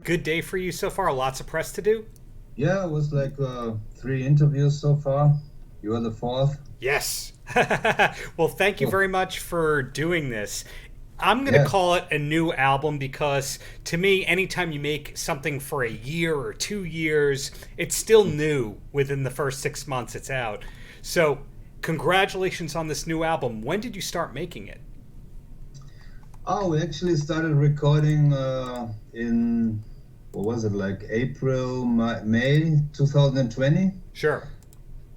good day for you so far? Lots of press to do? Yeah, it was like 3 interviews so far. You are the fourth. Yes. Well, thank you Cool. very much for doing this. I'm going to Yeah. call it a new album because to me, anytime you make something for a year or 2 years, it's still new within the first 6 months it's out. So, congratulations on this new album. When did you start making it? Oh, we actually started recording in, what was it, like April, May 2020. Sure.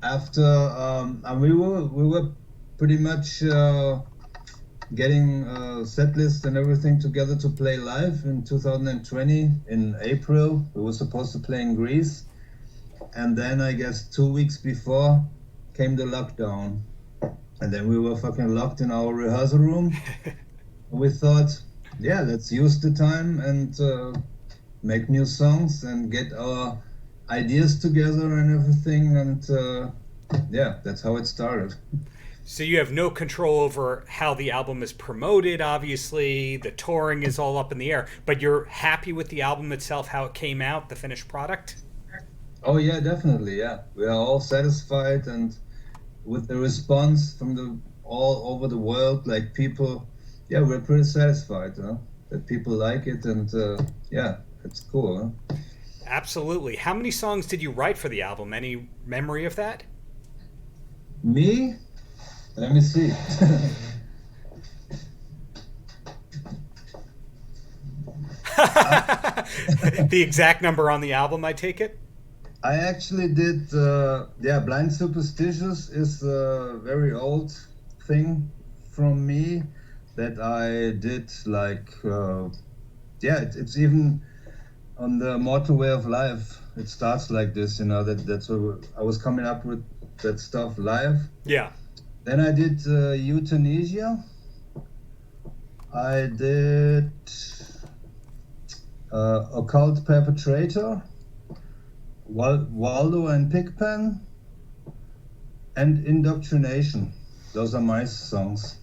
After, and we were pretty much getting set list and everything together to play live in 2020 in April. We were supposed to play in Greece. And then I guess 2 weeks before came the lockdown. And then we were fucking locked in our rehearsal room. We thought, yeah, let's use the time and make new songs and get our ideas together and everything. And yeah, that's how it started. So you have no control over how the album is promoted, obviously. The touring is all up in the air. But you're happy with the album itself, how it came out, the finished product? Oh yeah, definitely. Yeah, we are all satisfied, and with the response from the all over the world, like people, yeah, we're pretty satisfied, that people like it, and yeah, it's cool. Huh? Absolutely. How many songs did you write for the album? Any memory of that? Me? Let me see. The exact number on the album, I take it? I actually did, yeah, Blind Superstitious is a very old thing from me that I did, like, yeah, it's even on the Mortal Way of Life. It starts like this, that's what I was coming up with that stuff live. Yeah. Then I did Euthanasia. I did Occult Perpetrator. Waldo and Pigpen, and Indoctrination. Those are my songs.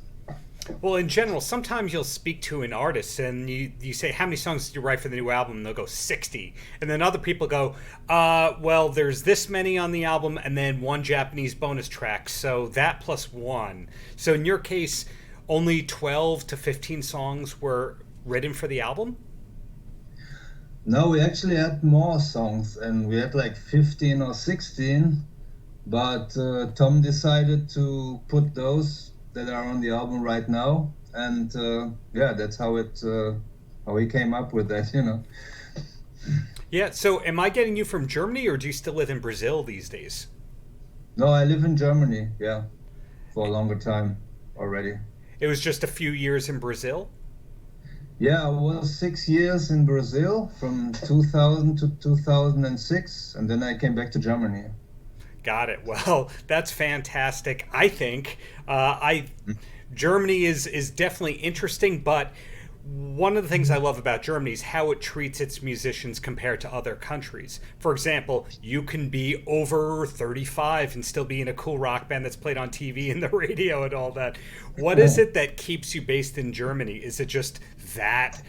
Well, in general, sometimes you'll speak to an artist and you say, how many songs did you write for the new album? And they'll go 60. And then other people go, well, there's this many on the album and then one Japanese bonus track. So that plus one. So in your case, only 12 to 15 songs were written for the album? No, we actually had more songs, and we had like 15 or 16, but Tom decided to put those that are on the album right now, and yeah, that's how he came up with that. Yeah, so am I getting you from Germany or do you still live in Brazil these days? No, I live in Germany, yeah, for a longer time already. It was just a few years in Brazil? Yeah, I was 6 years in Brazil from 2000 to 2006, and then I came back to Germany. Got it. Well, that's fantastic. I think I Germany is definitely interesting, but one of the things I love about Germany is how it treats its musicians compared to other countries. For example, you can be over 35 and still be in a cool rock band that's played on TV and the radio and all that. What is it that keeps you based in Germany? Is it just that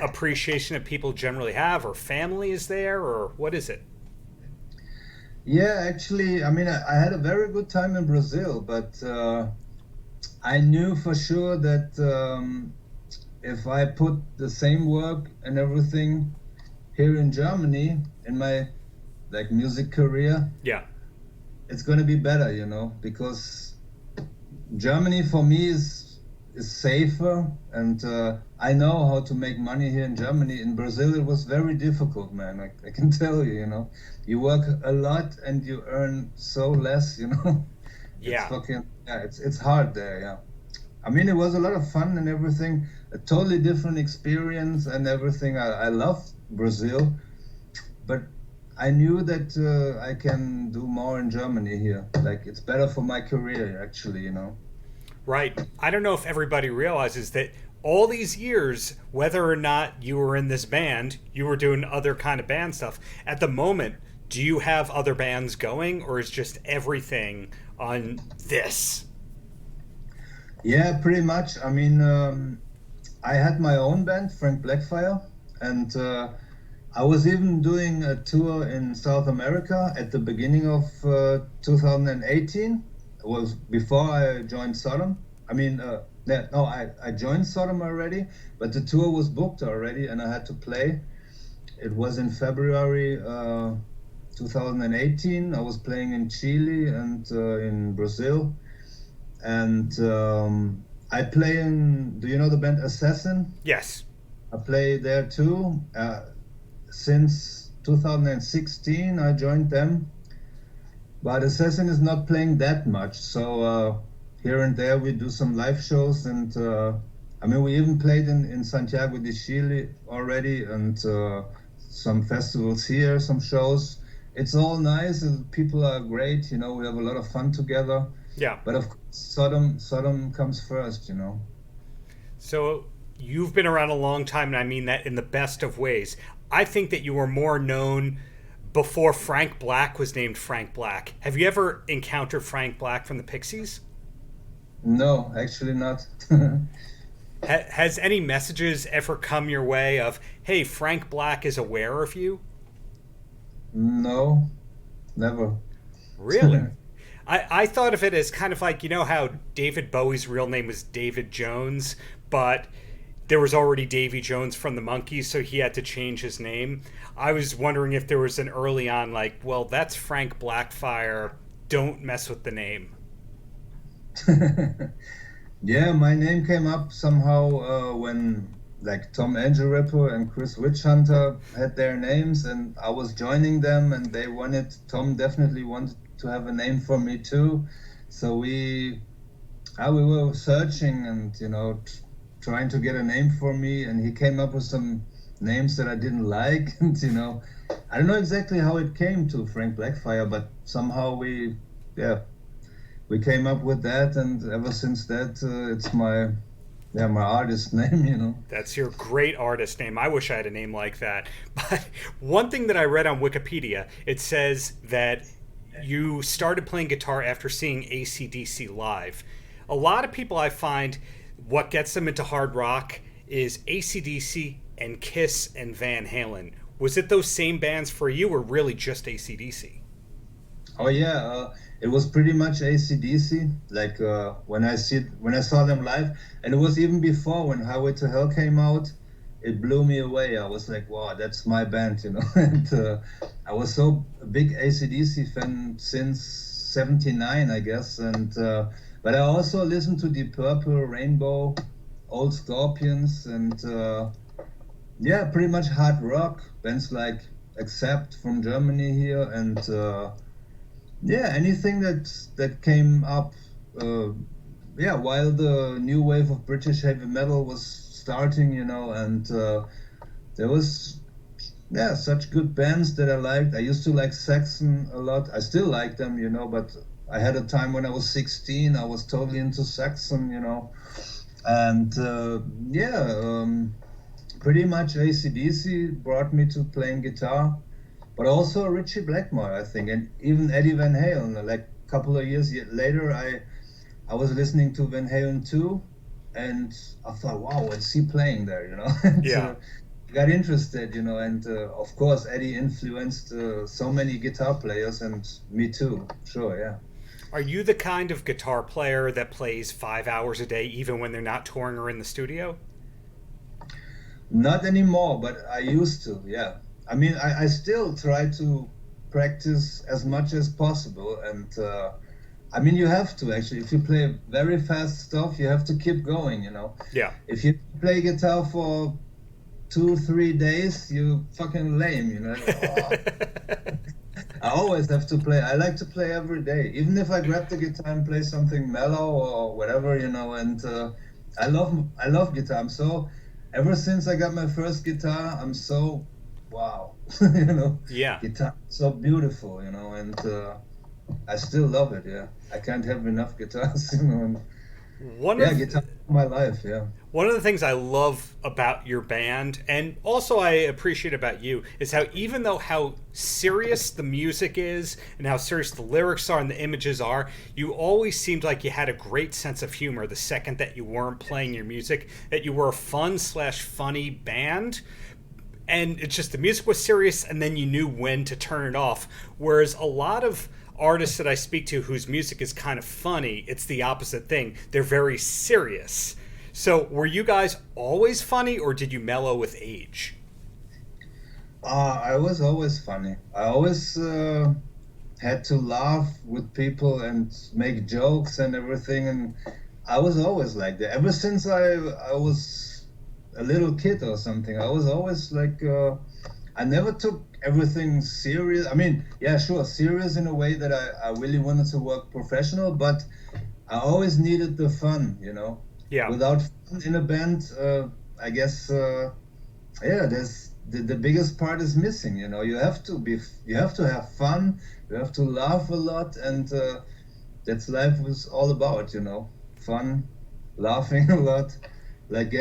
appreciation that people generally have, or family is there, or what is it? Yeah, actually, I mean, I had a very good time in Brazil, but I knew for sure that if I put the same work and everything here in Germany in my like music career, Yeah. it's going to be better, because Germany for me is safer, and I know how to make money here in Germany. In Brazil, it was very difficult, man. I can tell you, you work a lot and you earn so less. It's Yeah. fucking, yeah, it's hard there, yeah. I mean, it was a lot of fun and everything, a totally different experience and everything. I love Brazil, but I knew that I can do more in Germany here. Like, it's better for my career, actually. Right. I don't know if everybody realizes that all these years, whether or not you were in this band, you were doing other kind of band stuff. At the moment, do you have other bands going, or is just everything on this? Yeah, pretty much. I mean, I had my own band, Frank Blackfire, and I was even doing a tour in South America at the beginning of 2018. It was before I joined Sodom. I mean, no, I joined Sodom already, but the tour was booked already and I had to play. It was in February 2018. I was playing in Chile and in Brazil. And I play in, do you know the band Assassin? Yes. I play there too. Since 2016, I joined them. But Assassin is not playing that much. So here and there we do some live shows. And I mean, we even played in Santiago de Chile already and some festivals here, some shows. It's all nice. And people are great. You know, we have a lot of fun together. Yeah. But of course, Sodom comes first, you know. So you've been around a long time, and I mean that in the best of ways. I think that you were more known before Frank Black was named Frank Black. Have you ever encountered Frank Black from the Pixies? No, actually not. Has any messages ever come your way of, hey, Frank Black is aware of you? No, never. Really? I thought of it as kind of like, you know how David Bowie's real name was David Jones, but there was already Davy Jones from the Monkees, so he had to change his name. I was wondering if there was an early on, like, well, that's Frank Blackfire, don't mess with the name. Yeah, my name came up somehow when like Tom Angel Ripper and Chris Witchhunter had their names and I was joining them and Tom definitely wanted to have a name for me too. So we were searching and, you know, trying to get a name for me and he came up with some names that I didn't like and, you know, I don't know exactly how it came to Frank Blackfire, but somehow we came up with that and ever since that it's my artist name, you know. That's your great artist name. I wish I had a name like that. But one thing that I read on Wikipedia, it says that you started playing guitar after seeing AC/DC live. A lot of people I find, what gets them into hard rock is AC/DC and Kiss and Van Halen. Was it those same bands for you or really just AC/DC? Oh yeah, it was pretty much AC/DC. Like when I saw them live, and it was even before when Highway to Hell came out. It blew me away. I was like, wow, that's my band, you know. And I was so a big AC/DC fan since '79, I guess. And but I also listened to Deep Purple, Rainbow, Old Scorpions, and pretty much hard rock bands like Accept from Germany here, and anything that came up. While the new wave of British heavy metal was starting, you know, and there was such good bands that I liked. I used to like Saxon a lot. I still like them, you know, but I had a time when I was 16, I was totally into Saxon, you know, and pretty much AC/DC brought me to playing guitar, but also Richie Blackmore, I think, and even Eddie Van Halen. Like a couple of years later, I was listening to Van Halen too, and I thought, wow, what's he playing there, you know? And, yeah. Got interested, you know, and of course Eddie influenced so many guitar players, and me too, sure, yeah. Are you the kind of guitar player that plays 5 hours a day even when they're not touring or in the studio? Not anymore, but I used to, yeah. I mean, I still try to practice as much as possible, and I mean, you have to actually. If you play very fast stuff, you have to keep going, you know. Yeah. If you play guitar for 2-3 days, you fucking lame, you know. I always have to play. I like to play every day, even if I grab the guitar and play something mellow or whatever, you know. And I love guitar. I'm so, ever since I got my first guitar, I'm so, wow, you know. Yeah. Guitar, so beautiful, you know, and I still love it. Yeah, I can't have enough guitars, you know. And, guitar my life. Yeah. One of the things I love about your band, and also I appreciate about you, is how even though how serious the music is and how serious the lyrics are and the images are, you always seemed like you had a great sense of humor the second that you weren't playing your music, that you were a fun/funny band. and it's just the music was serious, and then you knew when to turn it off. Whereas a lot of artists that I speak to whose music is kind of funny, it's the opposite thing. They're very serious. So were you guys always funny, or did you mellow with age? I was always funny. I always had to laugh with people and make jokes and everything, and I was always like that. Ever since I was a little kid or something, I was always like, I never took everything serious. I mean, yeah, sure, serious in a way that I really wanted to work professional, but I always needed the fun, you know. Yeah. Without fun in a band, I guess, yeah, there's the biggest part is missing, you know. You have to have fun, you have to laugh a lot, and that's life was all about, you know. Fun, laughing a lot, like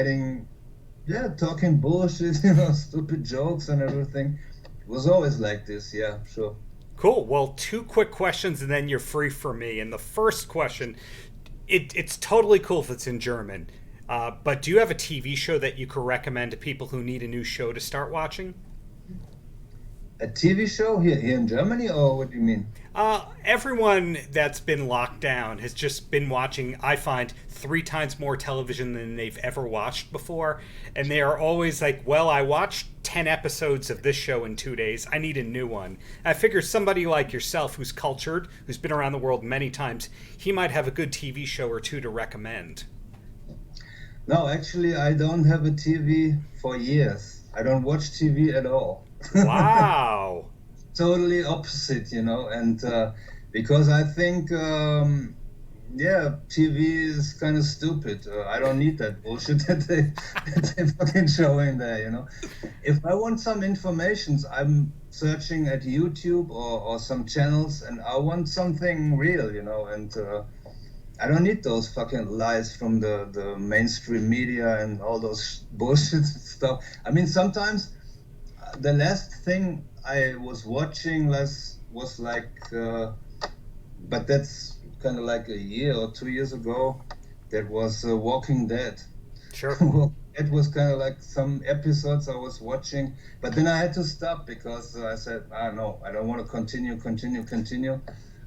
talking bullshit, you know, stupid jokes and everything. It was always like this, yeah, sure. Cool. Well, two quick questions and then you're free for me. And the first question, it's totally cool if it's in German, but do you have a TV show that you could recommend to people who need a new show to start watching? A TV show here in Germany, or what do you mean? Everyone that's been locked down has just been watching, I find, 3 times more television than they've ever watched before. And they are always like, well, I watched 10 episodes of this show in 2 days. I need a new one. I figure somebody like yourself who's cultured, who's been around the world many times, he might have a good TV show or two to recommend. No, actually, I don't have a TV for years. I don't watch TV at all. Wow. Totally opposite, you know, and because I think, TV is kind of stupid. I don't need that bullshit that they fucking showing there, you know. If I want some information, I'm searching at YouTube or some channels, and I want something real, you know, and I don't need those fucking lies from the mainstream media and all those bullshit stuff. I mean, sometimes the last thing I was watching was like, but that's kind of like a year or 2 years ago. That was Walking Dead. Sure. It was kind of like some episodes I was watching, but then I had to stop because I said, no, I don't want to continue.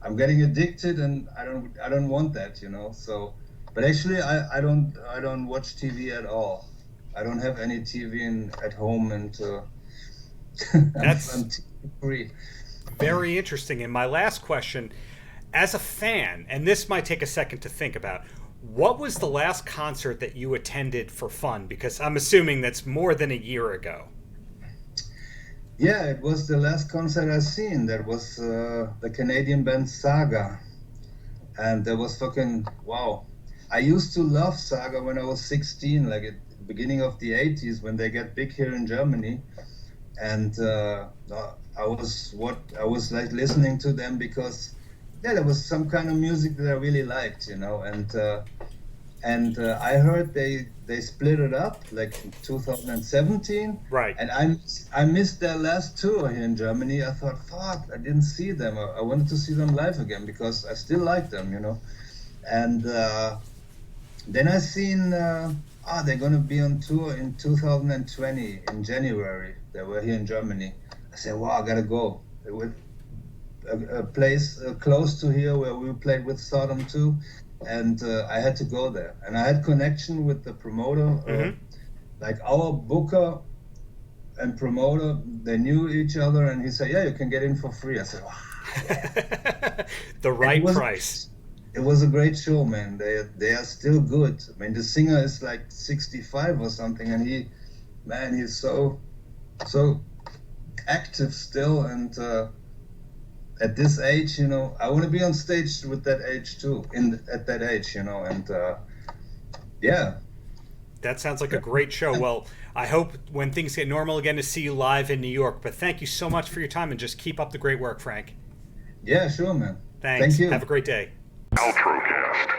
I'm getting addicted, and I don't want that, you know. So, but actually, I don't watch TV at all. I don't have any TV at home, and that's I'm free. Very interesting. And my last question, as a fan, and this might take a second to think about, what was the last concert that you attended for fun? Because I'm assuming that's more than a year ago. Yeah, it was the last concert I seen. That was the Canadian band Saga. And that was fucking, wow. I used to love Saga when I was 16, like at the beginning of the 80s, when they get big here in Germany. And I was like listening to them because there was some kind of music that I really liked, you know. And I heard they split it up like in 2017. Right. And I missed their last tour here in Germany. I thought, fuck, I didn't see them. I wanted to see them live again because I still like them, you know. And then I seen they're gonna be on tour in 2020 in January. They were here in Germany. I said, wow, I gotta go. It was a place close to here where we played with Sodom too, and I had to go there. And I had connection with the promoter, like our booker and promoter. They knew each other, and he said, yeah, you can get in for free. I said, wow. The right price. It was a great show, man. They are still good. I mean, the singer is like 65 or something, and he's so active still, and at this age, you know, I want to be on stage with that age too, at that age, you know, and yeah. That sounds like a great show. Well, I hope when things get normal again to see you live in New York, but thank you so much for your time, and just keep up the great work, Frank. Yeah, sure, man. Thanks. Thank you. Have a great day. Paltrocast.